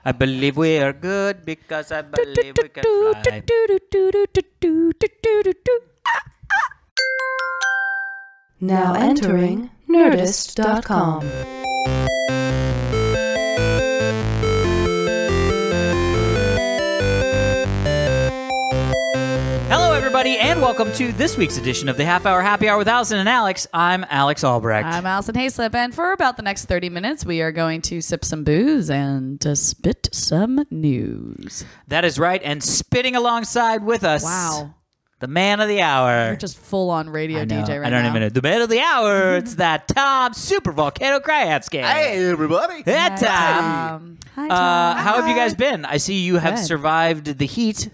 I believe we are good because I believe we can fly. Now entering Nerdist.com. Hello, everybody, and welcome to this week's edition of the Half Hour Happy Hour with Alison and Alex. I'm Alex Albrecht. I'm Alison Haislip, and for about the next 30 minutes, we are going to sip some booze and to spit some news. That is right, and spitting alongside with us. Wow. The man of the hour. You're just full-on radio DJ right now. I don't even know. The man of the hour. It's that Tom Super Volcano Krajewski. Hey, everybody. Hey, Tom. Hi, Tom. How have you guys been? I see you have survived the heat.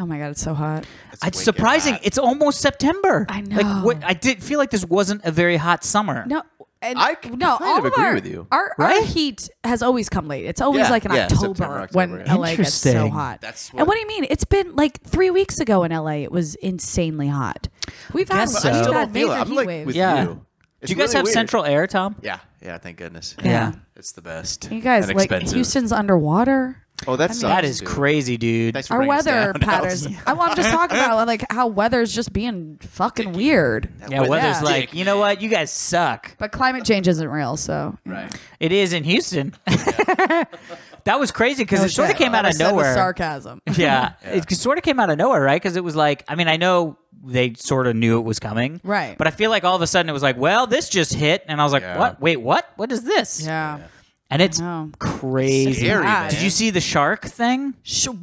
Oh, my God, it's so hot. It's surprising. Hot. It's almost September. I know. Like, I did feel like this wasn't a very hot summer. No. And I kind of agree with you. Our heat has always come late. It's always like in October when LA gets so hot. And what do you mean? It's been like 3 weeks ago in LA. It was insanely hot. We've had major heat waves. With yeah. you. Do you guys have central air, Tom? Yeah. Yeah, thank goodness. Yeah. It's the best. You guys, like, Houston's underwater. Oh, that is crazy, dude. Our weather patterns. I'm just talking about like how weather's just being fucking weird. Yeah, weather's like, you know what? You guys suck. But climate change isn't real, so. Right. It is in Houston. That was crazy because it sort of came out of nowhere. Sarcasm. Yeah. It sort of came out of nowhere, right? Because it was like, I mean, I know they sort of knew it was coming. Right. But I feel like all of a sudden it was like, well, this just hit. And I was like, what? Wait, what? What is this? Yeah. And it's crazy. Scary, man. Did you see the shark thing?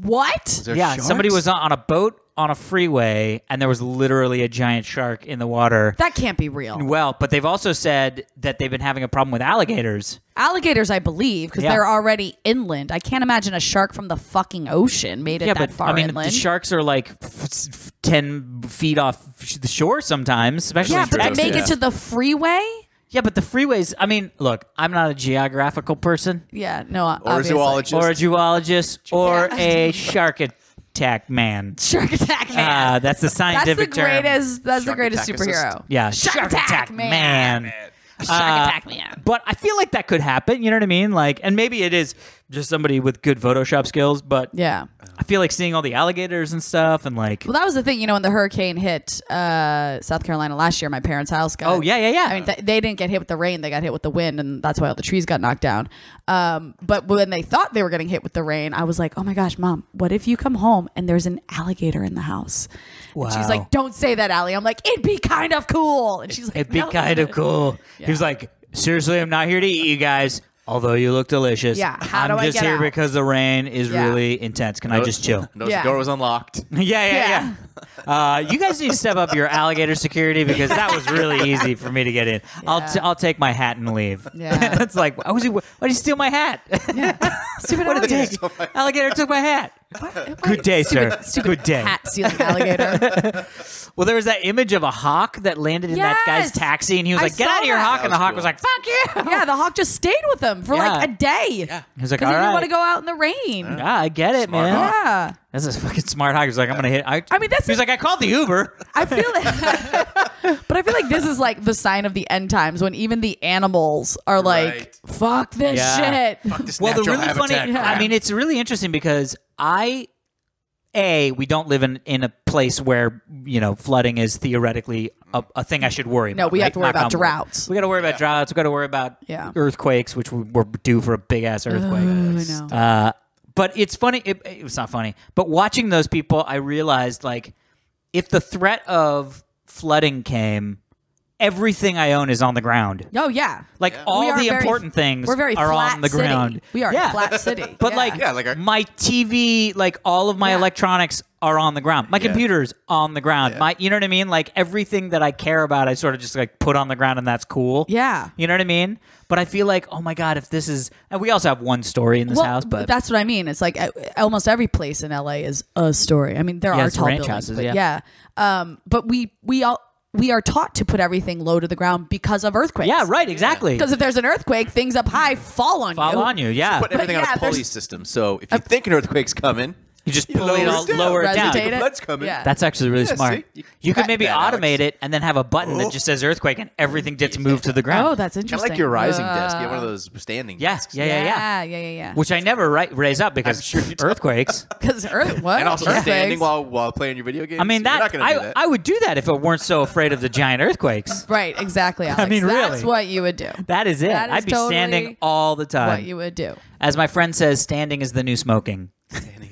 What? Yeah, sharks? Somebody was on a boat on a freeway, and there was literally a giant shark in the water. That can't be real. Well, but they've also said that they've been having a problem with alligators. Alligators, I believe, because they're already inland. I can't imagine a shark from the fucking ocean made it that far inland. The sharks are like 10 feet off the shore sometimes, especially in but Texas. to make it to the freeway? Yeah, but the freeways, I mean, look, I'm not a geographical person. Yeah, no, or obviously. Or a zoologist. Or a shark attack man. Shark attack man. That's the scientific term. That's the greatest superhero. Yeah, Shark attack man. Shark attack man. But I feel like that could happen, you know what I mean? Like, and maybe it is just somebody with good Photoshop skills, but yeah. I feel like seeing all the alligators and stuff and like... Well, that was the thing, when the hurricane hit South Carolina last year, my parents' house got... Oh, yeah. I mean, they didn't get hit with the rain. They got hit with the wind, and that's why all the trees got knocked down. But when they thought they were getting hit with the rain, I was like, oh my gosh, Mom, what if you come home and there's an alligator in the house? Wow. And she's like, don't say that, Allie. I'm like, it'd be kind of cool. And she's like, it'd be kind of cool. Yeah. He was like, seriously, I'm not here to eat you guys. Although you look delicious. Yeah, how do I get out? I'm just here because the rain is really intense. Can I just chill? No, the door was unlocked. Yeah. You guys need to step up your alligator security because that was really easy for me to get in. Yeah. I'll take my hat and leave. Yeah. It's like, why did he steal my hat? Yeah. Stupid what did he take? Alligator took my hat. Good day, sir. Stupid good day. Hat stealing alligator. Well, there was that image of a hawk that landed in that guy's taxi, and he was like, get out of your hawk. And the hawk was like, fuck you. Yeah, the hawk just stayed with him for like a day. Yeah. He was like, all right. Because he didn't want to go out in the rain. Yeah, I get it, man. Yeah. That's a fucking smart hawk. He was like, I'm going to hit. I mean, he was like, I called the Uber. I feel like, but I feel like this is like the sign of the end times when even the animals are like, fuck this shit. Fuck this well, the natural really habitat funny, crap. I mean, it's really interesting because we don't live in a place where, flooding is theoretically a thing I should worry about. No, we have to worry about droughts. We got to worry about droughts. We got to worry about earthquakes, which we're due for a big-ass earthquake. I know. But it's funny. It was not funny. But watching those people, I realized, like, if the threat of flooding came, everything I own is on the ground. Oh, yeah. Like, all the important things are on the ground. We are a flat city. But, my TV, like, all of my electronics are on the ground. My computer's on the ground. Yeah. You know what I mean? Like, everything that I care about, I sort of just, like, put on the ground, and that's cool. Yeah. You know what I mean? But I feel like, oh, my God, if this is... And we also have one story in this house, but... That's what I mean. It's like almost every place in LA is a story. I mean, there are tall buildings. Houses, but we are taught to put everything low to the ground because of earthquakes. Yeah, right, exactly. Because if there's an earthquake, things up high fall on you. Yeah. Put everything on a pulley system. So if you think an earthquake's coming, You just pull it all, lower it down. Rotate it. Blood's coming. Yeah. That's actually really smart. See? You could maybe that, automate it and then have a button that just says earthquake and everything gets moved to the ground. Oh, that's Kind of interesting. like your rising desk. You have one of those standing desks. Yeah. Which I never raise up because earthquakes. Because what? And also Earthquakes. standing while playing your video games. I mean, You're not gonna do that. I would do that if it weren't so afraid of the giant earthquakes. Right, exactly, Alex. mean, That's really. what you would do. That is it. That is I'd be totally standing all the time. What you would do. As my friend says, standing is the new smoking.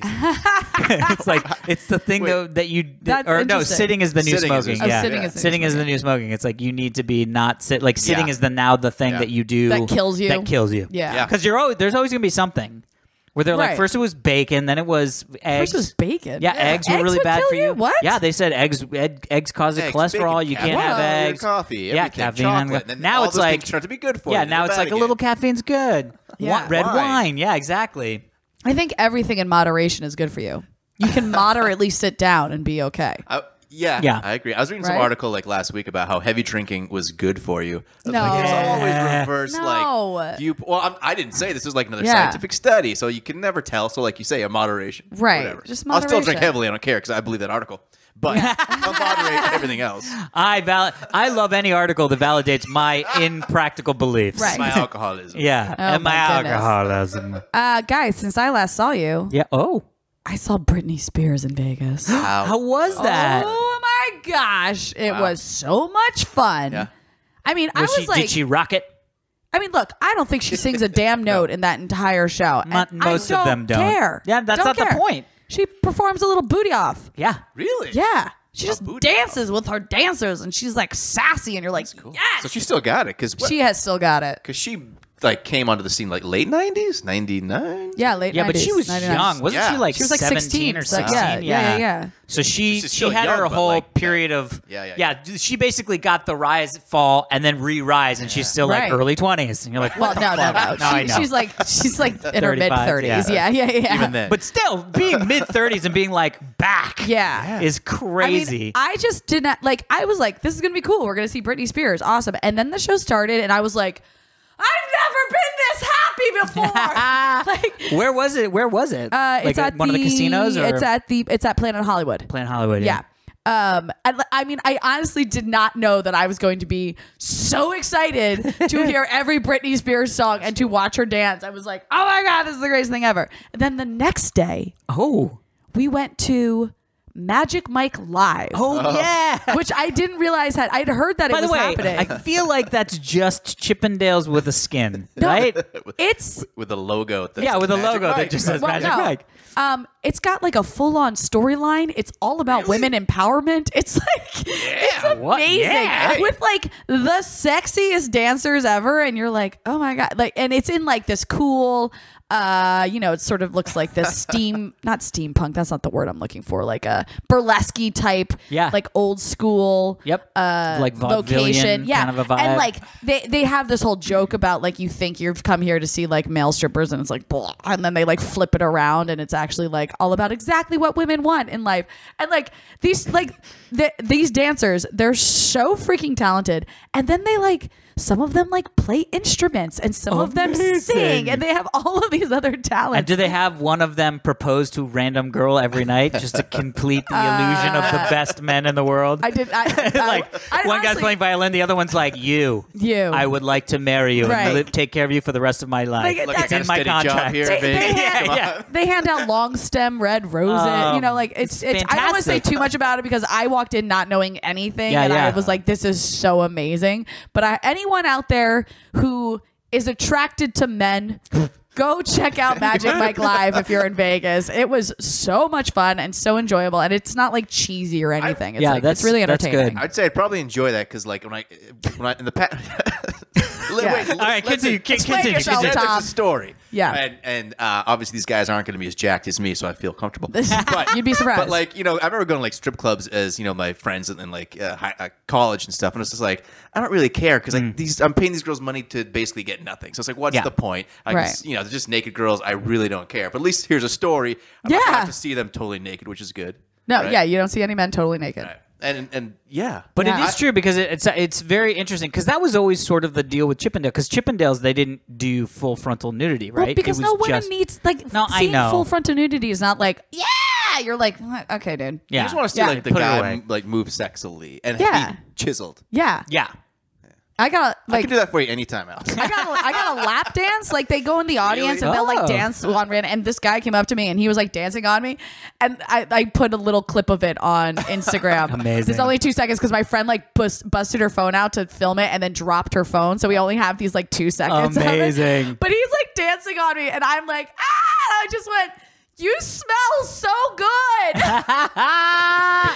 It's like it's the thing though that you That's or no, interesting. sitting is the new Sitting is the smoking. new Yeah, smoking. Oh, sitting is the new smoking. It's like you need to be not sit. Like sitting is the thing that you do That kills you. That kills you. Yeah. because there's always gonna be something where they're like Right. first it was bacon, then it was eggs. First was bacon. Yeah, eggs were really would bad kill for you. What? Yeah, they said eggs cause Eggs, cholesterol. bacon, You can't caffeine, have eggs. coffee, Yeah, everything, caffeine. chocolate. And then Now all it's those like things turn out to be good for yeah, you. now They're it's bad like a little again. caffeine's good. Yeah. Red Wine. wine. Yeah, exactly. I think everything in moderation is good for you. You can moderately sit down and be okay. Yeah. I agree. I was reading some Right? article like last week about how heavy drinking was good for you. I was No. like, there's Yeah. always reverse No. like view. Well, I didn't say this is like another Yeah. scientific study, so you can never tell. So like you say, a moderation, Right. Whatever. Just I'll still drink moderation. heavily. I don't care because I believe that article. But I'll moderate everything else. I love any article that validates my impractical beliefs. Right. My alcoholism. Yeah. Oh, and my my goodness. alcoholism. Guys, since I last saw you, Yeah. Oh. I saw Britney Spears in Vegas. How was that? Oh my gosh. It was so much fun. Yeah. I mean, I was like, did she rock it? I mean, look, I don't think she sings a damn note in that entire show. And Most I of them don't. Care. Yeah, that's Don't not the care. point. She performs a little booty off. Yeah. Really? Yeah. She just booty dances with her dancers and she's like sassy and you're like, yes. So she still got it because She has still got it. she like came onto the scene like late 90s, 99. Yeah, late 90s. Yeah, but she was 99. young. Wasn't Yeah. she like She was like 17 16 or so, 16? yeah. So she She's still had young, her but, whole like, period of Yeah. She basically got the rise, fall, and then re-rise, and she's still like Right. early 20s, and you're like, Well, what the no. fuck? No, I know. She's like in her 35, mid 30s. Yeah. Even then. But still, being mid 30s and being like back, Yeah. is crazy. I mean, I just didn't like. I was like, "This is gonna be cool. We're gonna see Britney Spears, awesome." And then the show started, and I was like, "I've never been this happy before." Like, Where was it? Like it's at one of the casinos, or it's at Planet Hollywood. Planet Hollywood? Yeah. I mean, I honestly did not know that I was going to be so excited to hear every Britney Spears song and to watch her dance. I was like, "Oh my god, this is the greatest thing ever!" And then the next day, we went to Magic Mike Live. Oh yeah. Which I didn't realize I'd heard that By it the was way, happening. I feel like that's just Chippendales with a skin, right? It's with a logo. That's Yeah, with a Magic logo Mike. that just says Magic no. Mike. It's got like a full-on storyline. It's all about women empowerment. It's like it's What? amazing Yeah. with like the sexiest dancers ever, and you're like, oh my god! Like, and it's in like this cool. It sort of looks like this not steampunk. That's not the word I'm looking for. Like a burlesque type, like old school. Yep. Like location, vaudevillian kind of a vibe. And like they have this whole joke about like you think you've come here to see like male strippers, and it's like blah, and then they like flip it around, and it's actually like all about exactly what women want in life. And like these these dancers, they're so freaking talented, and then they like. Some of them like play instruments and some of them sing, and they have all of these other talents. And do they have one of them propose to a random girl every night just to complete the illusion of the best men in the world? I did. Like one guy's playing violin, the other one's like, you. I would like to marry you and take care of you for the rest of my life. Like, it's in my contract. Here, they hand out long stem red roses. It's I don't want to say too much about it because I walked in not knowing anything, and I was like, this is so amazing. But anyone out there who is attracted to men, go check out Magic Mike Live if you're in Vegas. It was so much fun and so enjoyable, and it's not like cheesy or anything. It's really entertaining. I'd say I'd probably enjoy that because like when I in the past. Wait, all right, continue. yourself, There's Tom. a story. Yeah. And obviously these guys aren't going to be as jacked as me, so I feel comfortable. But you'd be surprised. But like, I remember going to like strip clubs as, my friends in like college and stuff. And it's just like, I don't really care because like I'm paying these girls money to basically get nothing. So it's like, what's the point? They're just naked girls. I really don't care. But at least here's a story. I'm not gonna have to see them totally naked, which is good. No, right? you don't see any men totally naked. Right. And yeah, but it is true because it's very interesting because that was always sort of the deal with Chippendale because Chippendales they didn't do full frontal nudity, right? Well, because no woman needs like I know full frontal nudity is not like you're like, okay, dude. Yeah. You just want to see like the guy like move sexily and be chiseled. Yeah. Yeah. I can do that for you anytime, Alex. I got a lap dance. Like they go in the audience and they'll like dance on random. And this guy came up to me and he was like dancing on me, and I put a little clip of it on Instagram. Amazing. It's only 2 seconds because my friend like busted her phone out to film it and then dropped her phone, so we only have these like 2 seconds. Amazing. Of it. But he's like dancing on me, and I'm like, I just went, "You smell so good."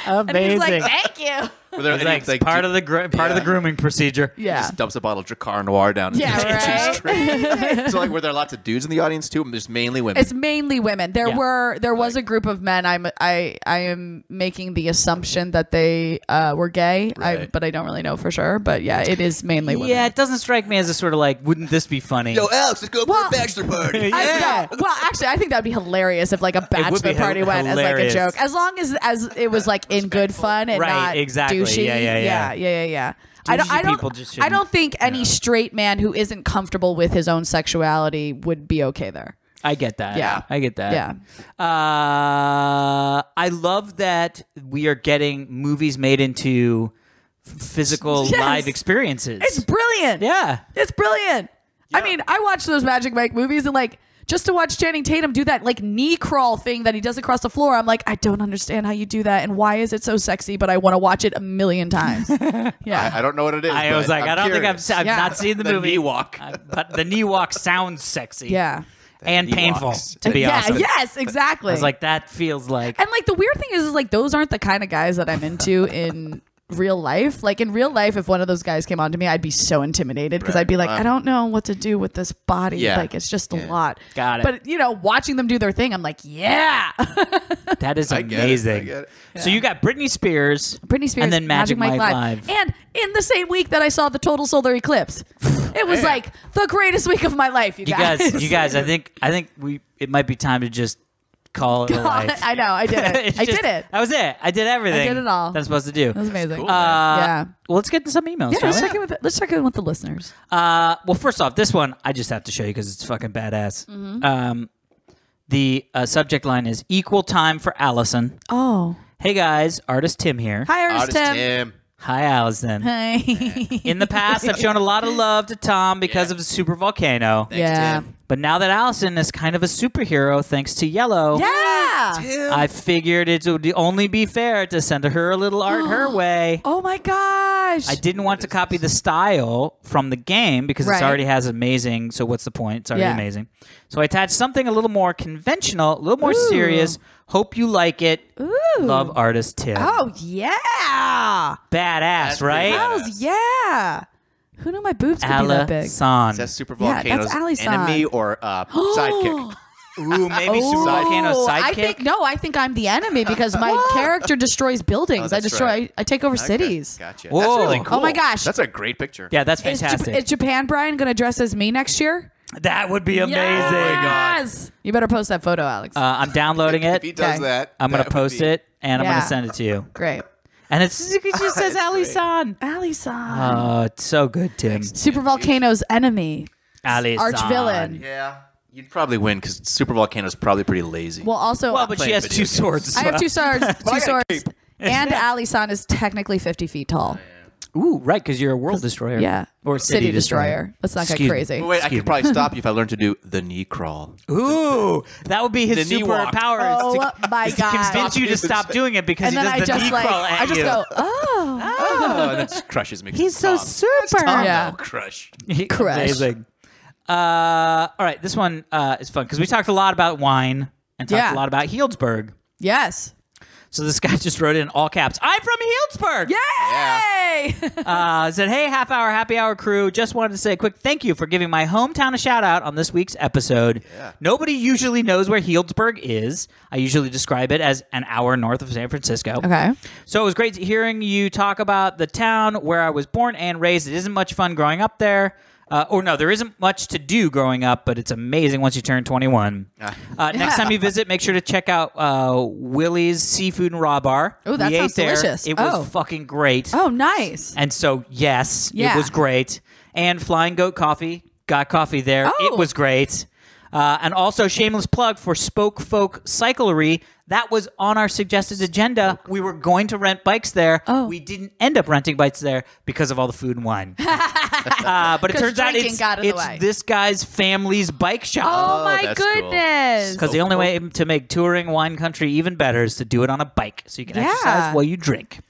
Amazing. And he's like, "Thank you." Like part of the grooming procedure. Yeah. Just dumps a bottle of Drakkar Noir down. Right. So like, were there lots of dudes in the audience too? Just mainly women. It's mainly women. There was a group of men. I am making the assumption that they were gay. Right. But I don't really know for sure. But yeah, it is mainly women. Yeah, it doesn't strike me as a sort of like, wouldn't this be funny? Yo, Alex, let's go for a bachelor party. Actually, I think that'd be hilarious if like a bachelor party went as like a joke, as long as it was like in good fun and not douchey. Yeah. I don't think any straight man who isn't comfortable with his own sexuality would be okay there. I get that. Yeah. I get that. Yeah. I love that we are getting movies made into physical live experiences. It's brilliant. Yeah. It's brilliant. Yeah. I mean, I watch those Magic Mike movies and like, just to watch Channing Tatum do that like knee crawl thing that he does across the floor, I'm like, I don't understand how you do that and why is it so sexy, but I want to watch it a million times. Yeah. I don't know what it is. I was like, I don't think I've not seen the movie. Knee walk. But the knee walk sounds sexy. Yeah. And painful, to be honest. Yes, exactly. I was like, that feels like... And like the weird thing is like those aren't the kind of guys that I'm into in real life. Like in real life, if one of those guys came on to me, I'd be so intimidated because I'd be like, I don't know what to do with this body. Yeah. Like it's just a lot. Got it. But you know, watching them do their thing, I'm like, yeah. That is amazing. I get it. Yeah. So you got Britney Spears, and then Magic Mike Live. And in the same week that I saw the total solar eclipse, it was like the greatest week of my life. You guys, I think it might be time to just call it a life. I know, I did it. I did it. That was it. I did everything. I did it all. That I'm supposed to do. That was amazing. Cool, yeah. Well, let's get to some emails. Yeah, let's check in with the listeners. Well, first off, this one I just have to show you because it's fucking badass. Mm-hmm. The subject line is "Equal Time for Allison." Oh. Hey guys, artist Tim here. Hi, artist Tim. Hi, Allison. Hi. In the past, I've shown a lot of love to Tom because of the super volcano. Thanks, Tim. But now that Allison is kind of a superhero thanks to Yellow, Tim. I figured it would only be fair to send her a little art her way. Oh my gosh. I didn't want to copy the style from the game because it already has amazing, so what's the point? It's already amazing. So I attached something a little more conventional, a little more serious. Hope you like it. Ooh. Love, artist Tim. Oh, yeah. Badass, right? Hells yeah. Who knew my boobs could be that big? Allison. Is that Super Volcano's enemy or sidekick? Ooh, maybe Super Volcano's sidekick? I think I'm the enemy because my character destroys buildings. I take over cities. Gotcha. Whoa. That's really cool. Oh my gosh. That's a great picture. Yeah, that's fantastic. Is Japan Brian going to dress as me next year? That would be amazing. Yes. Oh my God. You better post that photo, Alex. I'm downloading it. If he does that, I'm going to post it, and I'm going to send it to you. Great. And it just says Alison. Alison. Oh, it's so good, Tim. Super Volcano's enemy. Alison. Arch villain. Yeah. You'd probably win because Super Volcano's probably pretty lazy. But she has 2 swords. I have 2 swords. 2 swords. And Alison is technically 50 feet tall. Ooh, right, because you're a world destroyer. Yeah. Or city destroyer. Let's not get crazy. Wait, I could probably stop you if I learned to do the knee crawl. Ooh, that would be his superpower. Oh, my God. To convince you to stop doing it because he does the knee crawl at you. I just go, oh. And that crushes me. He's so super. Yeah. Crush. Amazing. All right, this one is fun because we talked a lot about wine and talked a lot about Healdsburg. Yes. So this guy just wrote in all caps, I'm from Healdsburg! Yay! Said, hey, half-hour happy hour crew. Just wanted to say a quick thank you for giving my hometown a shout-out on this week's episode. Yeah. Nobody usually knows where Healdsburg is. I usually describe it as an hour north of San Francisco. Okay. So it was great hearing you talk about the town where I was born and raised. It isn't much fun growing up there. There isn't much to do growing up, but it's amazing once you turn 21. Next time you visit, make sure to check out Willie's Seafood and Raw Bar. Oh, that sounds delicious. It was fucking great. Oh, nice. And so, yes, it was great. And Flying Goat Coffee. Got coffee there. It was great. And also, shameless plug for Spoke Folk Cyclery. That was on our suggested agenda. We were going to rent bikes there. Oh. We didn't end up renting bikes there because of all the food and wine. But it turns out it's this guy's family's bike shop. Oh, my goodness. Because the only way to make touring wine country even better is to do it on a bike so you can exercise while you drink.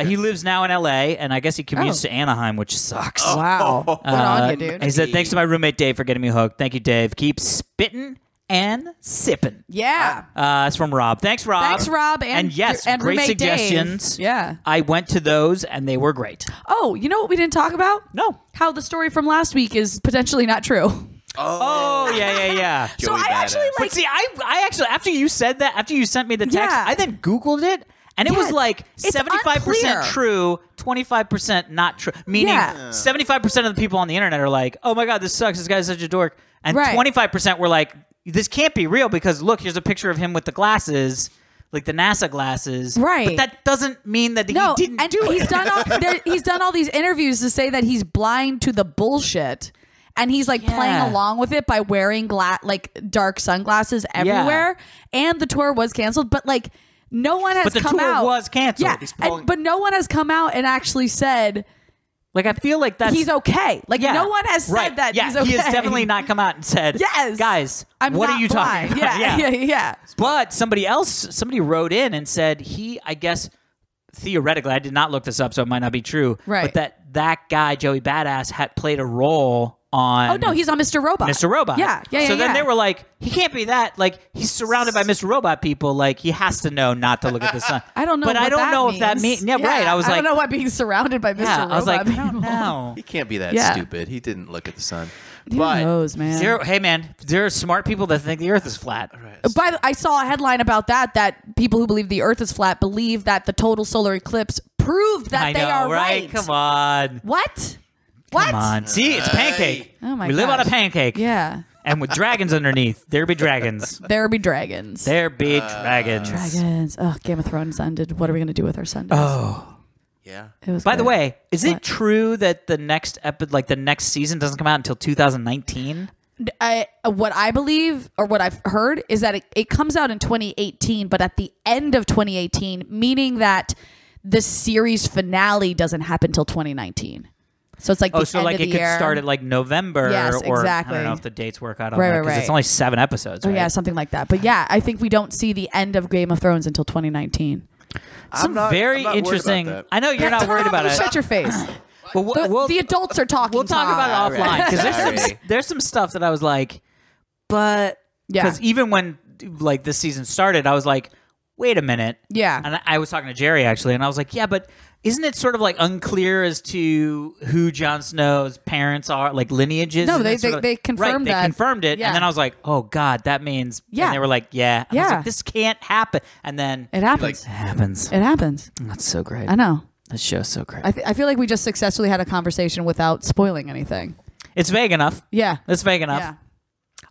He lives now in L.A., and I guess he commutes to Anaheim, which sucks. Wow. Good on you, dude. He said, thanks to my roommate Dave for getting me hooked. Thank you, Dave. Keep spitting and sipping. Yeah. It's from Rob. Thanks, Rob. Thanks, Rob. And yes, and great roommate suggestions. Dave. Yeah. I went to those, and they were great. Oh, you know what we didn't talk about? No. How the story from last week is potentially not true. Oh, yeah. So I actually But see, I actually, after you said that, after you sent me the text, I then Googled it. And it was like 75% true, 25% not true. Meaning 75% of the people on the internet are like, oh my God, this sucks. This guy's such a dork. And 25% were like, this can't be real because look, here's a picture of him with the glasses, like the NASA glasses. Right. But that doesn't mean that he didn't do it. He's done all these interviews to say that he's blind to the bullshit. And he's like playing along with it by wearing dark sunglasses everywhere. And the tour was canceled. But like, no one has come out. But the tour was canceled. Yeah, but no one has come out and actually said, like, I feel like he's okay. Like, no one has said that he's okay. He has definitely not come out and said, guys, what are you talking about? Yeah. But somebody wrote in and said I guess, theoretically, I did not look this up, so it might not be true. Right. But that guy, Joey Badass, had played a role on... Oh, no, he's on Mr. Robot. Mr. Robot. Yeah. So then they were like, he can't be that. Like, he's surrounded by Mr. Robot people. Like, he has to know not to look at the sun. I don't know. But I don't know if that means... Yeah, right. I was like... I don't know what being surrounded by Mr. Robot I was like, means. I don't know. He can't be that stupid. He didn't look at the sun. Who knows, man? There are smart people that think the Earth is flat. Right. I saw a headline about that people who believe the Earth is flat believe that the total solar eclipse proved that they are right. Come on. What? Come on. See, it's pancake. Oh my We live on a pancake. Yeah. And with dragons underneath. There be dragons. There be dragons. There be dragons. Dragons. Oh, Game of Thrones ended. What are we going to do with our Sundays? Oh. Yeah. It was By the good. way, is it true that the next the next season doesn't come out until 2019? What I believe, or what I've heard, is that it comes out in 2018, but at the end of 2018, meaning that the series finale doesn't happen till 2019. So it's like the end of the it year. could start at like November. Yes, or exactly. I don't know if the dates work out on Right, that right, because it's only 7 episodes. Oh right? yeah, something like that. But yeah, I think we don't see the end of Game of Thrones until 2019. I'm not interesting. About that. I know you're not worried about it. Shut your face. The adults are talking. We'll talk about it offline because there's some stuff that I was like, but because even when like this season started, I was like, wait a minute. Yeah. And I was talking to Jerry actually, and I was like, yeah, but isn't it sort of like unclear as to who Jon Snow's parents are, like lineages? No, they confirmed that. They confirmed it, Yeah. and then I was like, oh God, that means. Yeah. And they were like, yeah. And I was like, this can't happen. And then it happens. It happens. It happens. That's so great. I know. This show's so great. I feel like we just successfully had a conversation without spoiling anything. It's vague enough. Yeah. It's vague enough. Yeah.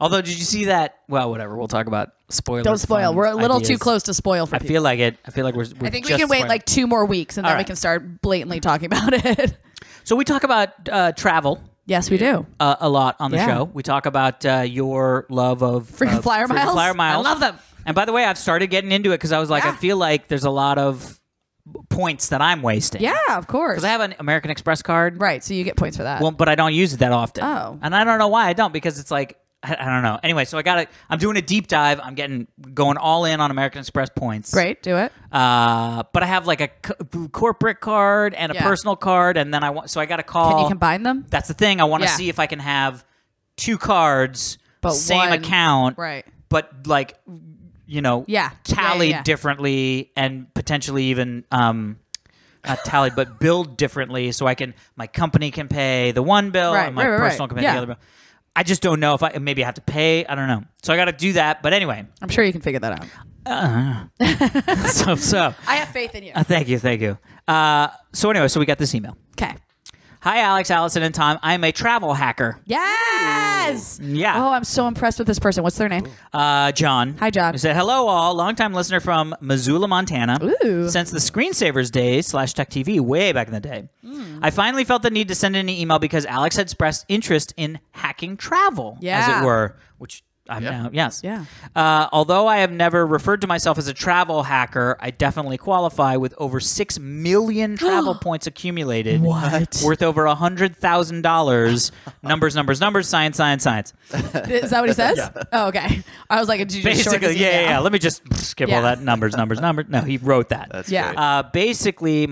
Although, did you see that? Well, whatever. We'll talk about spoilers. Don't spoil. We're a little too close to spoil for people. I feel like it. I feel like we're I think we can wait like 2 more weeks and then we can start blatantly talking about it. So we talk about travel. Yes, we do. A lot on the show. We talk about your love of freaking flyer miles. Flyer miles. I love them. And by the way, I've started getting into it because I was like, I feel like there's a lot of points that I'm wasting. Yeah, of course. Because I have an American Express card. Right, so you get points for that. Well, but I don't use it that often. Oh. And I don't know why I don't, because it's like, I don't know. Anyway, so I'm doing a deep dive. I'm going all in on American Express points. Great, do it. But I have like a corporate card and a personal card, and then I got to call. Can you combine them? That's the thing. I want to see if I can have 2 cards, but same account, right? But like, tallied differently, and potentially even not tallied, but billed differently, so my company can pay the one bill, and my personal can pay the other bill. I just don't know if maybe I have to pay. I don't know. So I got to do that. But anyway. I'm sure you can figure that out. So. I have faith in you. Thank you. So anyway, so we got this email. Okay. Hi, Alex, Allison, and Tom. I'm a travel hacker. Yes. Yeah. Oh, I'm so impressed with this person. What's their name? John. Hi, John. He said, hello, all. Longtime listener from Missoula, Montana. Ooh. Since the Screensavers days /Tech TV way back in the day. I finally felt the need to send in an email because Alex had expressed interest in hacking travel, as it were, which I'm now, yes. Yeah. Although I have never referred to myself as a travel hacker, I definitely qualify with over 6 million travel points accumulated. What? Worth over $100,000. Numbers, science. Is that what he says? Yeah. Oh, okay. I was like, did you just short his email? Yeah. Let me just skip all that. Numbers. No, he wrote that. That's great. Basically,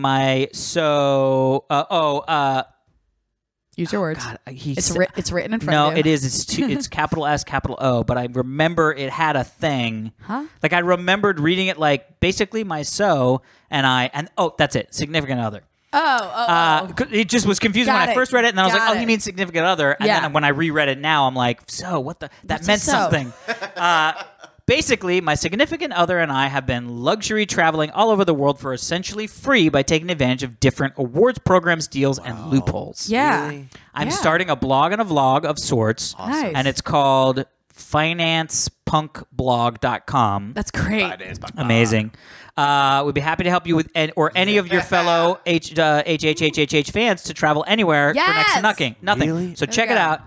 use your words. God, it's written in front of you. No, it is. It's capital S, capital O. But I remember it had a thing. Huh? Like I remembered reading it like basically my that's it. Significant other. Oh. It just was confusing when I first read it, and then I was like, he means significant other. And then when I reread it now, I'm like, that meant something. Basically, my significant other and I have been luxury traveling all over the world for essentially free by taking advantage of different awards programs, deals, and loopholes. Yeah. Really? I'm starting a blog and a vlog of sorts. Awesome. Nice. And it's called financepunkblog.com. That's great. Amazing. We'd be happy to help you with any of your fellow HHHH fans to travel anywhere for next to nothing. Really? So check it out.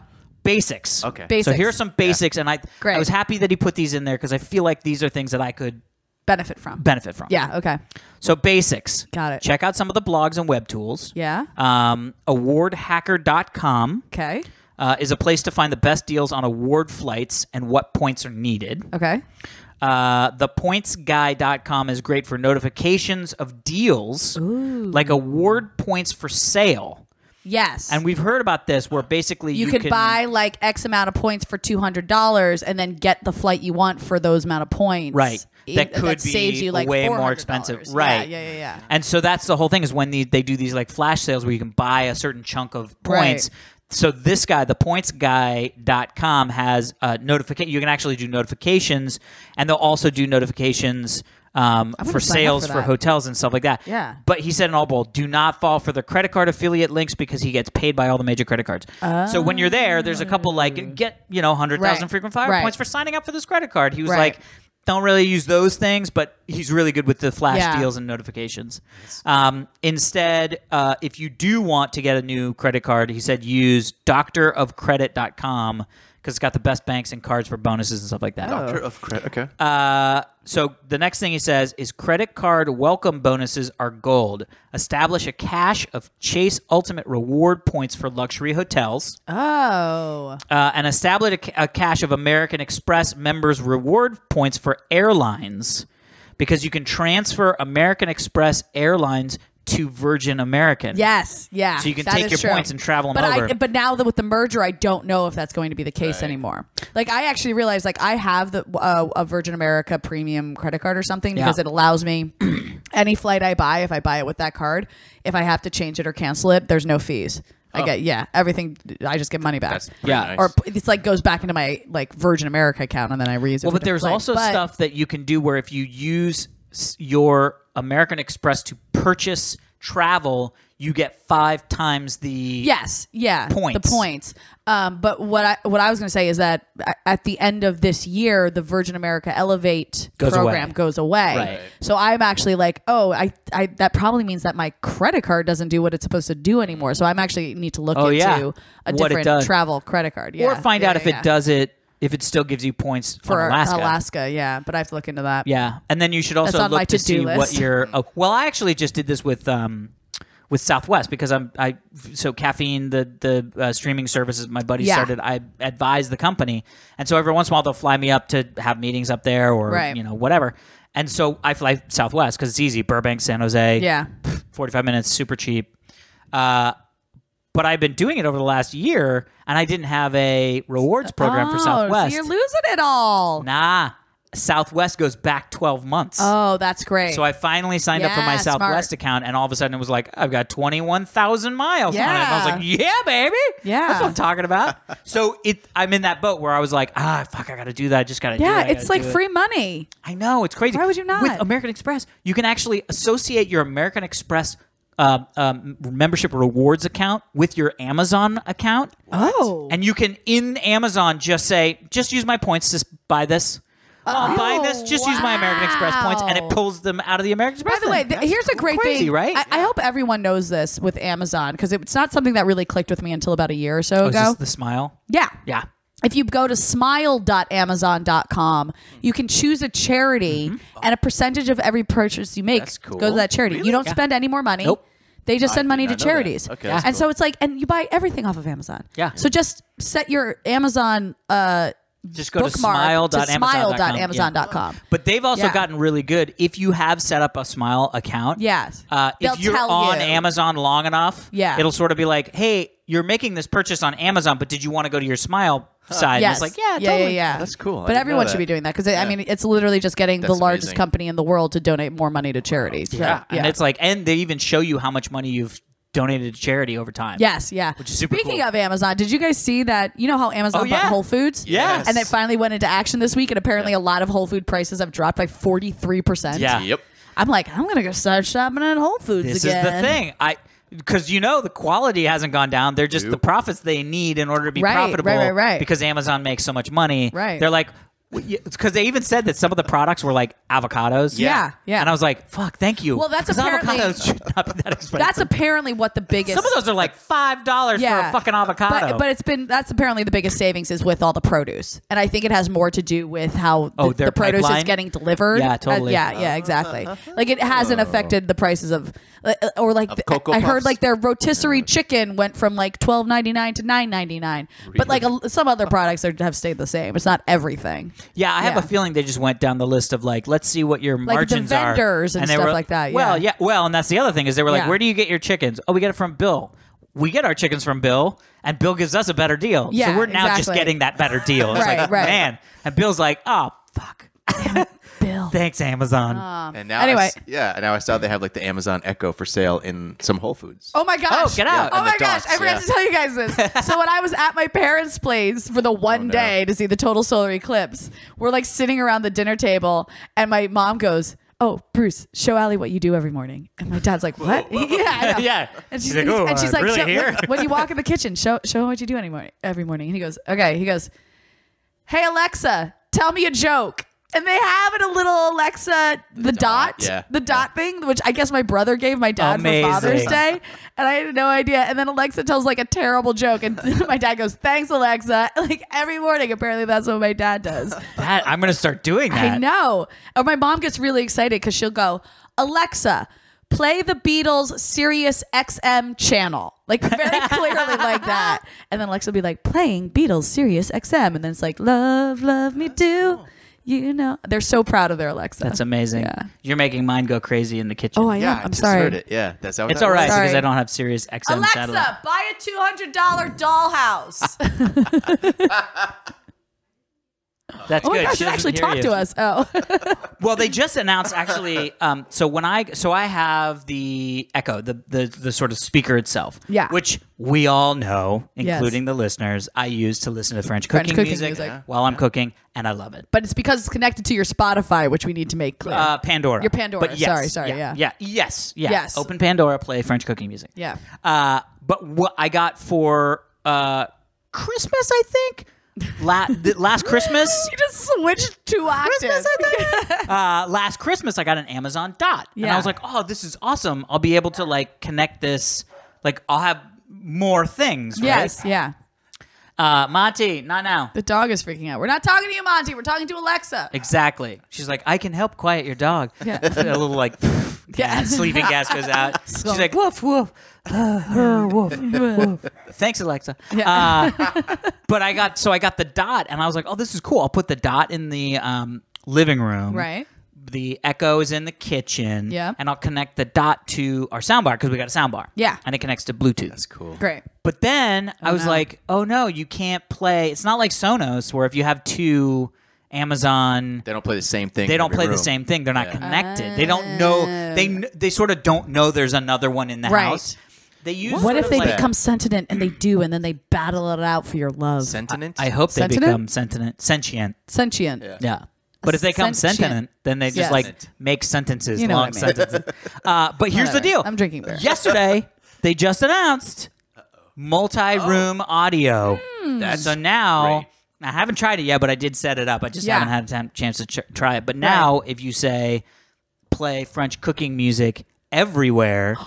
Basics. Okay. Basics. So here are some basics, and I was happy that he put these in there because I feel like these are things that I could benefit from. Yeah, okay. So basics. Got it. Check out some of the blogs and web tools. Yeah. Awardhacker.com. Okay. Is a place to find the best deals on award flights and what points are needed. Okay. Thepointsguy.com is great for notifications of deals, like award points for sale. Yes. And we've heard about this where basically you can buy like X amount of points for $200 and then get the flight you want for those amount of points. That could be saves you like way $400. more expensive. Right. Yeah. And so that's the whole thing is when they do these like flash sales where you can buy a certain chunk of points. Right. So this guy, thepointsguy.com has notification. You can actually do notifications, and they'll also do notifications for sales for hotels and stuff like that. Yeah. But he said in all bold, do not fall for the credit card affiliate links because he gets paid by all the major credit cards. So when you're there, there's a couple like get 100,000 frequent flyer points for signing up for this credit card. He was like, don't really use those things, but he's really good with the flash deals and notifications. Instead, if you do want to get a new credit card, he said use doctorofcredit.com because it's got the best banks and cards for bonuses and stuff like that. Doctor of Credit, okay. So the next thing he says is credit card welcome bonuses are gold. Establish a cache of Chase Ultimate Reward points for luxury hotels. Oh. And establish a cache of American Express members reward points for airlines because you can transfer American Express Airlines to Virgin American. Yes, yeah. So you can take your points and travel them over. But now with the merger, I don't know if that's going to be the case anymore. Like I actually realized, like I have a Virgin America premium credit card or something because it allows me any flight I buy, if I buy it with that card, if I have to change it or cancel it, there's no fees. I get everything. I just get money back. That's nice. Or it's like goes back into my like Virgin America account and then I reuse it. Well, but there's also stuff that you can do where if you use your American Express to purchase travel, you get 5 times the points. The points. But what I was going to say is that at the end of this year, the Virgin America Elevate program goes away. Right. So I'm actually like, I that probably means that my credit card doesn't do what it's supposed to do anymore. So I'm actually need to look into a different travel credit card. Or find out if it does it. If it still gives you points for Alaska. Yeah, but I have to look into that. Yeah, and then you should also look to see what your. Well, I actually just did this with Southwest because so Caffeine, the streaming services my buddy started. I advise the company, and so every once in a while they'll fly me up to have meetings up there or whatever. And so I fly Southwest because it's easy. Burbank, San Jose. Yeah, 45 minutes, super cheap. But I've been doing it over the last year, and I didn't have a rewards program for Southwest. So you're losing it all. Nah. Southwest goes back 12 months. Oh, that's great. So I finally signed up for my Southwest account, and all of a sudden it was like, I've got 21,000 miles on it. And I was like, yeah, baby. Yeah. That's what I'm talking about. So I'm in that boat where I was like, fuck, I got to do that. I just got to do it. Yeah, it's like free money. I know. It's crazy. Why would you not? With American Express, you can actually associate your American Express membership rewards account with your Amazon account. Oh. And you can, in Amazon, just use my points to buy this. I'm buying this. Just use my American Express points, and it pulls them out of the American Express. By the way, here's a great thing. Right? I hope everyone knows this with Amazon, because it's not something that really clicked with me until about a year or so ago. Is this the Smile? Yeah. Yeah. If you go to smile.amazon.com, you can choose a charity, and a percentage of every purchase you make goes to that charity. Really? You don't spend any more money. Nope. They just send money to charities. Okay, and so it's like, and you buy everything off of Amazon. Yeah. So just set your Amazon just go to smile.amazon.com. smile.amazon.com. But they've also gotten really good. If you have set up a Smile account, if you're on Amazon long enough, it'll sort of be like, hey, you're making this purchase on Amazon, but did you want to go to your Smile side? Yes. And it's like, totally. Yeah. That's cool. But everyone should be doing that, because I mean, it's literally just getting the largest company in the world to donate more money to charities. Yeah. And it's like, and they even show you how much money you've donated to charity over time. Yes, yeah. Which is super Speaking cool. of Amazon, did you guys see that? You know how Amazon bought Whole Foods? Yes. And it finally went into action this week, and apparently a lot of Whole Food prices have dropped by 43%. Yeah. Yep. I'm like, I'm going to go start shopping at Whole Foods This again. is the thing. Because the quality hasn't gone down. They're just the profits they need in order to be profitable. Right. Because Amazon makes so much money. Right. They're like, because they even said that some of the products were like avocados. Yeah. And I was like, fuck, thank you. Well, that's 'Cause apparently avocados should not be that expensive. That's apparently what the biggest. Some of those are like $5 for a fucking avocado. But that's apparently the biggest savings is with all the produce, and I think it has more to do with how the produce pipeline? is getting delivered. Yeah, totally. Yeah, exactly. Like it hasn't affected the prices of, or like Cocoa I heard Puffs? like their rotisserie chicken went from like $12.99 to $9.99, but like some other products have stayed the same. It's not everything. Yeah, I have a feeling they just went down the list of like, let's see what your margins the vendors are. and they stuff were, like that. Well, and that's the other thing is they were like, Yeah. where do you get your chickens? Oh, we get it from Bill. We get our chickens from Bill, and Bill gives us a better deal. Yeah, so we're now just getting that better deal. It's like, man. And Bill's like, oh, fuck. Bill. Thanks, Amazon. And now Anyway. now I saw they have like the Amazon Echo for sale in some Whole Foods. Oh my gosh. Oh, get out. Oh And the my gosh. dots, I forgot to tell you guys this. So when I was at my parents' place for the one day to see the total solar eclipse, we're like sitting around the dinner table, and my mom goes, oh, Bruce, show Allie what you do every morning. And my dad's like, what? Yeah, I know. Yeah. And she's like, oh, like, really here? when you walk in the kitchen, show him what you do every morning. And he goes, okay. He goes, hey, Alexa, tell me a joke. And they have it a little Alexa, the dot thing, which I guess my brother gave my dad for Father's Day. And I had no idea. And then Alexa tells like a terrible joke. And my dad goes, thanks, Alexa. Like every morning, apparently that's what my dad does. I'm going to start doing that. I know. Or my mom gets really excited because she'll go, Alexa, play the Beatles Sirius XM channel. Like very clearly like that. And then Alexa will be like, playing Beatles Sirius XM. And then it's like, love, love me do. You know, they're so proud of their Alexa. That's amazing. Yeah. You're making mine go crazy in the kitchen. Oh, I am. I'm sorry. Heard it. Yeah, that's how it's all right Sorry. because I don't have Sirius XM Alexa, satellite. buy a $200 dollhouse. That's Oh my good. gosh, She you doesn't actually hear talk you. to us. Oh. Well, they just announced actually. So I have the Echo, the sort of speaker itself. Yeah. Which we all know, Yes. including the listeners, I use to listen to French cooking music while I'm cooking, and I love it. But it's because it's connected to your Spotify, which we need to make clear. Pandora. Your Pandora. But yes, Sorry, Yes. Open Pandora, play French cooking music. Yeah. But what I got for Christmas, I think. Last Christmas. You just switched to octaves. Last Christmas, I got an Amazon Dot, and I was like, "Oh, this is awesome! I'll be able to like connect this. Like, I'll have more things." Right? Yes. Yeah. Monty, not now. The dog is freaking out. We're not talking to you, Monty. We're talking to Alexa. Exactly. She's like, "I can help quiet your dog." Yeah. A little like, sleeping gas goes out. She's like, "Woof woof." Woof, woof. Thanks, Alexa. Yeah. But I got the Dot, and I was like, "Oh, this is cool." I'll put the Dot in the living room. Right. The Echo is in the kitchen. Yeah. And I'll connect the Dot to our soundbar because we got a soundbar. Yeah. And it connects to Bluetooth. That's cool. Great. But then I was like, "Oh no, you can't play." It's not like Sonos where if you have two Amazon, They don't play the same thing. they in don't every play the room. same thing. They're not connected. They don't know. They sort of don't know there's another one in the Right. house. They use What sort if of they like- become sentient and they do, and then they battle it out for your love? Sentient? I hope they Sentient? become sentient. Sentient. Yeah. But if they come sentient, then they just like make sentences, long sentences. But here's the deal. I'm drinking beer. Yesterday, they just announced multi-room audio. That's so now, great. I haven't tried it yet, but I did set it up. I just haven't had a chance to try it. But now, if you say, play French cooking music everywhere,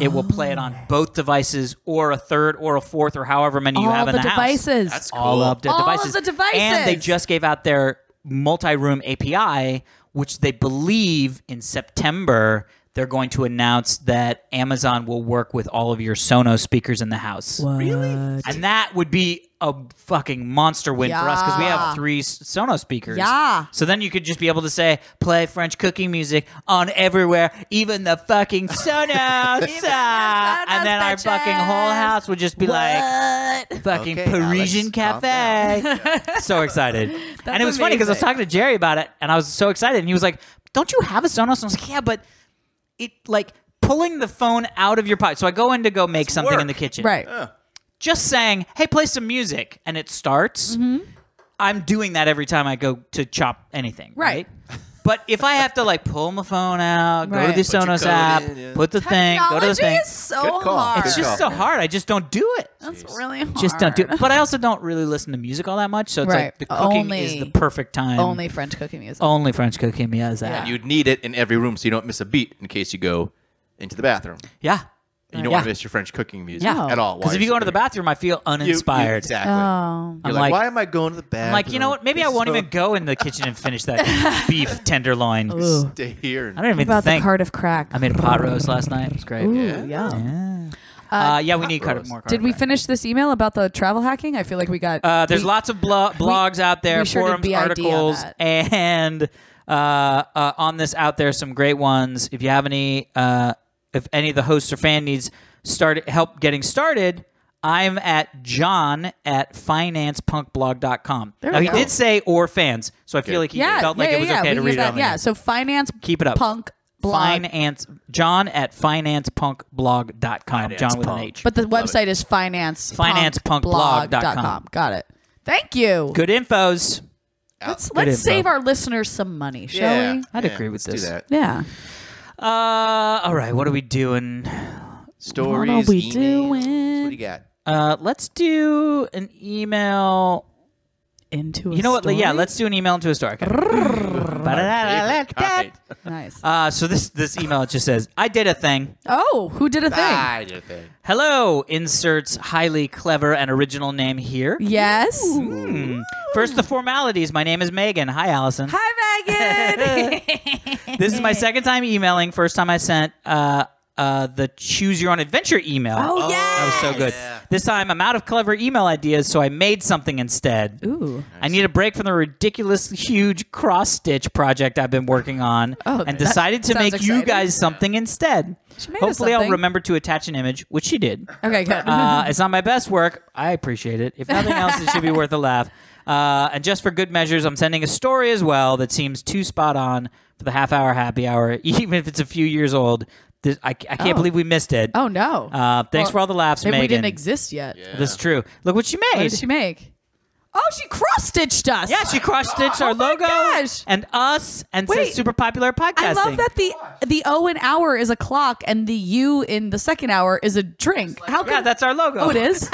it will play it on both devices or a third or a fourth or however many you have in the house. All the devices. That's cool. All of the devices. All of the devices. And they just gave out their multi-room API, which they believe in September they're going to announce that Amazon will work with all of your Sonos speakers in the house. What? Really? And that would be a fucking monster win for us because we have 3 Sonos speakers. Yeah. So then you could just be able to say, play French cooking music on everywhere, even the fucking Sonos. And then our fucking whole house would just be like, fucking Parisian cafe. So excited. And it was funny because I was talking to Jerry about it, and I was so excited. And he was like, don't you have a Sonos? And I was like, yeah, but it like pulling the phone out of your pocket. So I go in to go make something in the kitchen. Right. Just saying, hey, play some music, and it starts. I'm doing that every time I go to chop anything. Right. But if I have to like pull my phone out, go to the Sonos app, put the thing, go to the thing. Is so hard. It's just so hard. I just don't do it. That's really hard. Just don't do it. But I also don't really listen to music all that much. So it's like the cooking is the perfect time. Only French cooking music. Only French cooking music. And you'd need it in every room so you don't miss a beat in case you go into the bathroom. Yeah. You don't want to miss your French cooking music at all. Because if you go into the bathroom, I feel uninspired. Exactly. Oh. You're like, why am I going to the bathroom? I'm like, you know what? Maybe I won't even go in the kitchen and finish that beef tenderloin. Stay here. I don't even about think. the Cardiff crack? I made a pot roast last night. It was great. Ooh, Yeah, we need more Cardiff. Did we finish this email about the travel hacking? I feel like we got... There's lots of blogs out there, forums, articles, and on this out there, some great ones. If you have any... if any of the hosts or fan needs help getting started, I'm at john@financepunkblog.com. Now, he did say or fans, so I feel like he felt like it was okay to read it on there. So finance Keep it up. punk blog. John@financepunkblog.com. John with an H. But the website is financepunkblog.com. Got it. Thank you. Good infos. Let's save our listeners some money, shall we? I'd agree with this. Do that. Yeah. All right, what are we doing? Stories, what are we emails. doing? What do you got? Let's do an email into a You know what? story? Yeah, let's do an email into a story. Okay. Nice. So this email just says, I did a thing. Oh, who did a thing? I did a thing. Hello, inserts highly clever and original name here. Yes. First, the formalities. My name is Megan. Hi, Allison. Hi, Megan. This is my second time emailing. First time I sent the Choose Your Own Adventure email. Oh, yeah. That was so good. Yeah. This time, I'm out of clever email ideas, so I made something instead. Ooh. I need a break from the ridiculous, huge cross-stitch project I've been working on and decided to make you guys something instead. Hopefully, I'll remember to attach an image, which she did. Okay, good. It's not my best work. I appreciate it. If nothing else, it should be worth a laugh. And just for good measures, I'm sending a story as well that seems too spot on for the half-hour happy hour, even if it's a few years old. I can't believe we missed it. Oh, no. Thanks for all the laughs, Megan. We didn't exist yet. Yeah. This is true. Look what she made. What did she make? Oh, she cross-stitched us. Yeah, she cross-stitched our logo and us and says super popular podcasting. I love that the O in hour is a clock and the U in the second hour is a drink. Yeah, that's our logo. Oh, it is?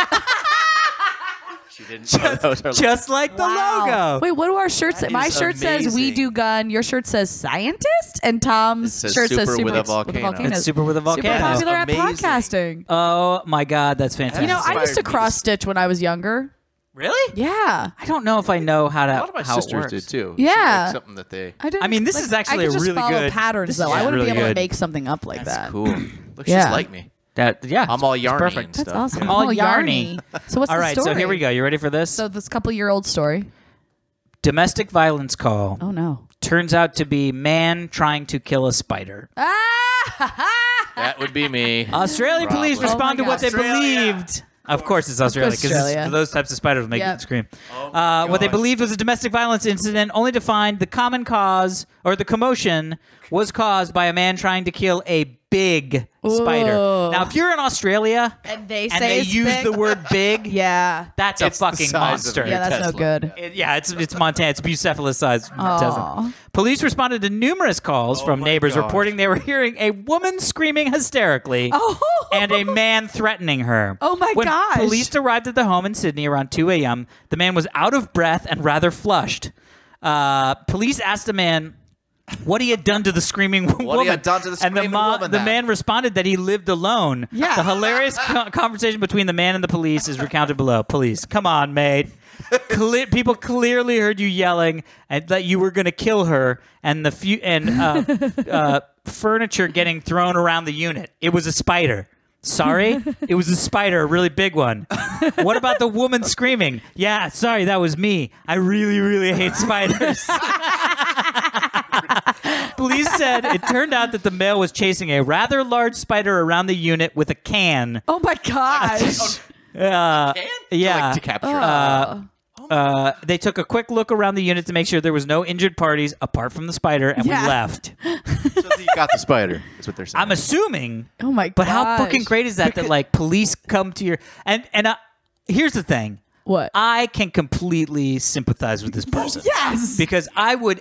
She didn't know that was our Just like the logo. Wait, what do our shirts say? My shirt says We Do Gun. Your shirt says Scientist. And Tom's shirt says Super with a volcano. It's super with a volcano. Super popular at podcasting. Oh, my God. That's fantastic. You know, I used to cross-stitch when I was younger. Really? Yeah. I don't know if I know how to. A lot of my sisters did too. Yeah. Like something that they. I mean, this is actually a really I could just follow good patterns though. I wouldn't be able to make something up like that. That's cool. Looks just like me. I'm all yarny. Perfect. And stuff. That's awesome. I'm all yarny. So what's all the right, story? so here we go. You ready for this? So this couple-year-old story. Domestic violence call. Oh no. Turns out to be man trying to kill a spider. That would be me. Australian police respond to what they believed. Of course it's Australia, because those types of spiders make it scream. What they believed was a domestic violence incident, only to find the common cause, or the commotion, was caused by a man trying to kill a big spider. Now, if you're in Australia and they use big, the word big, that's a fucking monster. Yeah, that's Tesla. no good. It's Montana. It's Bucephalus-sized Tesla. Police responded to numerous calls from neighbors reporting they were hearing a woman screaming hysterically and a man threatening her. Oh my gosh. When police arrived at the home in Sydney around 2 a.m., the man was out of breath and rather flushed. Police asked the man what he had done to the screaming woman. What he had done to the screaming woman. The man responded that he lived alone. Yeah. The hilarious conversation between the man and the police is recounted below. Police, come on, mate. People clearly heard you yelling and that you were going to kill her, and furniture getting thrown around the unit. It was a spider. Sorry? It was a spider, a really big one. What about the woman screaming? Yeah, sorry, that was me. I really, really hate spiders. Police said it turned out that the male was chasing a rather large spider around the unit with a can. Oh my gosh. Yeah. To capture it. They took a quick look around the unit to make sure there was no injured parties apart from the spider, and we left. So you got the spider, is what they're saying. I'm assuming. Oh my god! But how fucking great is that? That like police come to your and here's the thing. What? I can completely sympathize with this person. Yes. Because I would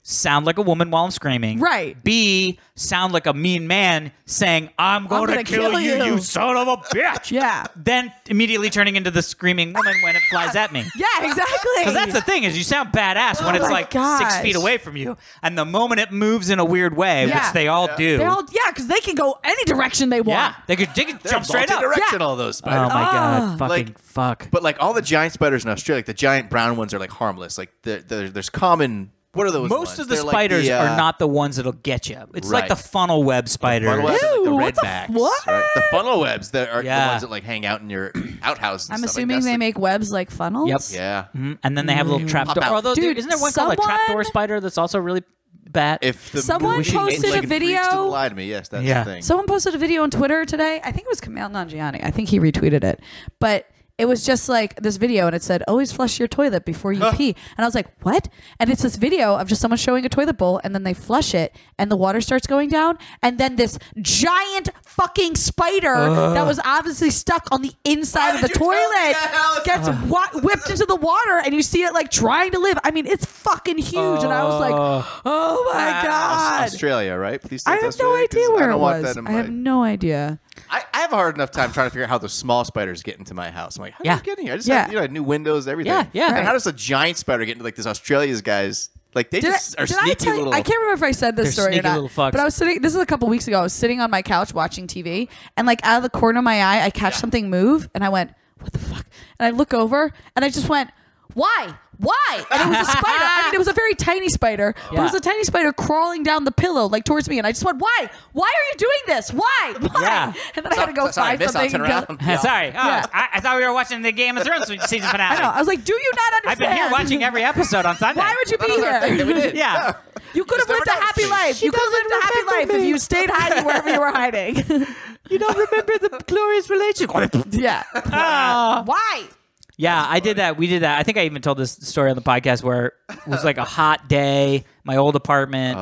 sound like a woman while I'm screaming. Right. B, sound like a mean man saying, I'm going to kill you, you son of a bitch. Yeah. Then immediately turning into the screaming woman when it flies at me. Yeah, exactly. Because that's the thing, is you sound badass when it's like 6 feet away from you. And the moment it moves in a weird way, which they all do. Because they can go any direction they want. Yeah, they could jump straight up. Multi-directional, those spiders. Oh my God, fuck. But like all the giant spiders in Australia, like the giant brown ones are like harmless. Like there's common... What are those Most ones? of the They're spiders like are not the ones that'll get you. It's like the funnel web spider. The funnel webs are like the What the redbacks. what? Right? The funnel webs that are the ones that like hang out in your outhouse. And I'm stuff. assuming like they make webs like funnels. Yep. Yeah. Mm-hmm. And then they have a little trapdoor. Although, Dude, isn't there one called a trapdoor spider that's also really bad? If the Someone movie posted Like a video- Freaks Didn't Lie to Me. Yes, that's the thing. Someone posted a video on Twitter today. I think it was Kamal Nanjiani. I think he retweeted it. But it was just like this video, and it said, always flush your toilet before you pee. And I was like, what? And it's this video of just someone showing a toilet bowl, and then they flush it, and the water starts going down, and then this giant fucking spider that was obviously stuck on the inside of the toilet gets whipped into the water, and you see it like trying to live. I mean, it's fucking huge. And I was like, oh my God. Australia, right? Please I have no idea where it was. I have no idea. I have a hard enough time trying to figure out how the small spiders get into my house. I'm like, how do you get in here? I just have new windows, everything. Yeah. And how does a giant spider get into like this Australia's guys? Like they just are sneaky little. I can't remember if I said this story or not. Little fucks. But I was sitting. This is a couple weeks ago. I was sitting on my couch watching TV, and like out of the corner of my eye, I catch something move, and I went, "What the fuck?" And I look over, and I just went, "Why? Why?" And it was a spider. I mean, it was a very tiny spider. But it was a tiny spider crawling down the pillow, like towards me. And I just went, "Why? Why are you doing this? Why? Why?" Yeah. And then I had to go find something. Sorry. I thought we were watching the Game of Thrones season finale. I know. I was like, "Do you not understand?" I've been here watching every episode on Sunday. Why would you be here? Yeah. You could have lived a happy life. You could have lived a happy life if you stayed hiding wherever you were hiding. You don't remember the glorious relationship. Yeah. Why? Yeah, I did that. We did that. I think I even told this story on the podcast where it was like a hot day, my old apartment,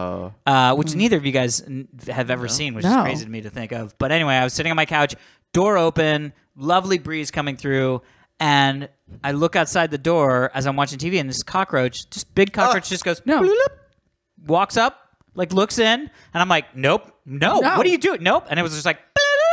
which neither of you guys have ever seen, which is crazy to me to think of. But anyway, I was sitting on my couch, door open, lovely breeze coming through, and I look outside the door as I'm watching TV, and this cockroach, just big cockroach, just goes, bloop, walks up, like looks in, and I'm like, nope, no, what are you doing? Nope. And it was just like,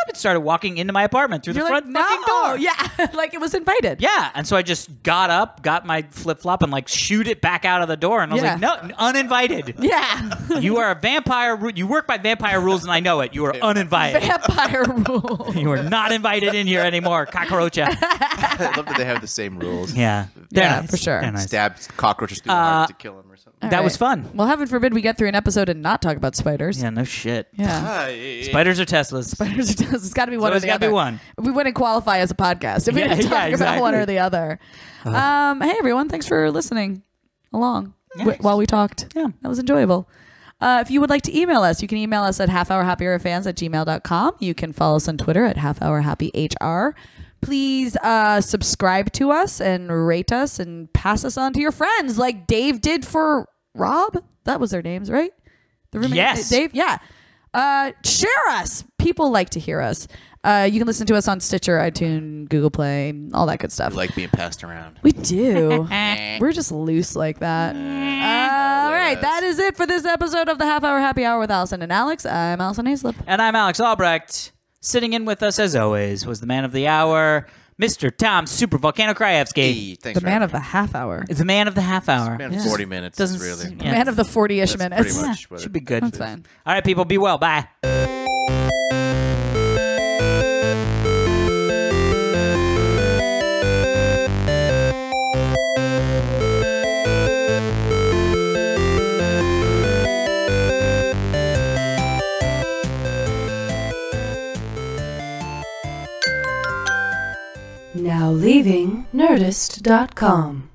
it started walking into my apartment through the front fucking door. Yeah, like it was invited. Yeah, and so I just got up, got my flip-flop, and like shoot it back out of the door. And I was like, no, uninvited. Yeah. You are a vampire. You work by vampire rules, and I know it. You are uninvited. Vampire rules. You are not invited in here anymore, cockroacha. I love that they have the same rules. Yeah. They're nice. For sure. They're nice. Stab cockroaches through the heart to kill them or something. That was fun. Well, heaven forbid we get through an episode and not talk about spiders. Yeah, no shit. Yeah. Spiders or Teslas? Spiders or Teslas. It's got to be one or the other. It's got to be one. We wouldn't qualify as a podcast if we didn't talk about one or the other. Hey, everyone. Thanks for listening along while we talked. Yeah. That was enjoyable. If you would like to email us, you can email us at halfhourhappyhourfans@gmail.com. You can follow us on Twitter at halfhourhappyhr. Please subscribe to us and rate us and pass us on to your friends like Dave did for Rob. That was their names, right? The roommate, yes. Dave? Yeah. Share us. People like to hear us. You can listen to us on Stitcher, iTunes, Google Play, all that good stuff. We like being passed around. We do. We're just loose like that. All right, that is it for this episode of the Half Hour Happy Hour with Allison and Alex. I'm Alison Haislip. And I'm Alex Albrecht. Sitting in with us, as always, was the man of the hour, Mr. Tom Super Volcano Krajewski. Hey, the man of the half hour. The man of the half hour. The man of 40 minutes. Doesn't really. The man of the 40-ish minutes. Pretty much should be good. That's fine. All right, people, be well. Bye. Now leaving Nerdist.com.